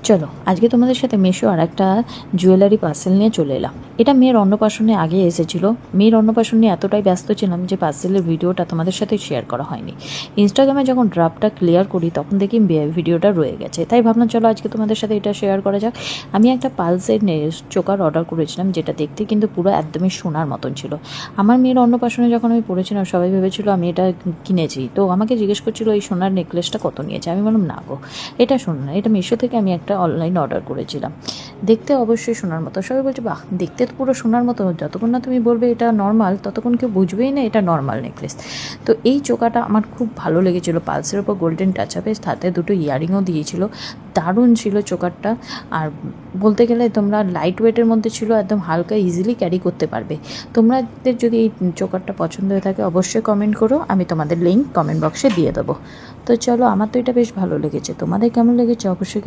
চলো আজকে তোমাদের সাথে মেশো আর একটা জুয়েলারি পার্সেল নিয়ে চলে এলাম। এটা মেয়ের অন্নপ্রাশনে আগে এসেছিলো। মেয়ের অন্নপ্রাশন নিয়ে এতটাই ব্যস্ত ছিলাম যে পার্সেলের ভিডিওটা তোমাদের সাথে শেয়ার করা হয়নি। ইনস্টাগ্রামে যখন ড্রাফটটা ক্লিয়ার করি তখন দেখি ভিডিওটা রয়ে গেছে, তাই ভাবলাম চলো আজকে তোমাদের সাথে এটা শেয়ার করা যাক। আমি একটা পালসের চোকার অর্ডার করেছিলাম, যেটা দেখতে কিন্তু পুরো একদমই সোনার মতন ছিল। আমার মেয়ের অন্নপ্রাশনে যখন আমি পড়েছিলাম সবাই ভেবেছিল আমি এটা কিনেছি, তো আমাকে জিজ্ঞেস করছিল এই সোনার নেকলেসটা কত নিয়েছে। আমি বললাম না গো, এটা শোনো না, এটা মিশো থেকে আমি একটা অনলাইন অর্ডার করেছিলাম। দেখতে অবশ্যই সোনার মতো, সবাই বলছে বাহ দেখতে তো পুরো সোনার মতো, যতক্ষণ না তুমি বলবে এটা নর্মাল ততক্ষণ কেউ বুঝবেই না এটা নর্মাল নেকলেস। তো এই চোকাটা আমার খুব ভালো লেগেছিলো, পালসের ওপর গোল্ডেন টাচ আপে সাথে দুটো ইয়ারিংও দিয়েছিল। দারুণ ছিল চোকারটা। আর বলতে গেলে তোমরা লাইট ওয়েটের মধ্যে ছিল, একদম হালকা ইজিলি ক্যারি করতে পারবে। তোমাদের যদি এই চোকারটা পছন্দ হয়ে থাকে অবশ্যই কমেন্ট করো, আমি তোমাদের লিঙ্ক কমেন্ট বক্সে দিয়ে দেবো। তো চলো, আমার তো এটা বেশ ভালো লেগেছে, তোমাদের কেমন লেগেছে অবশ্যই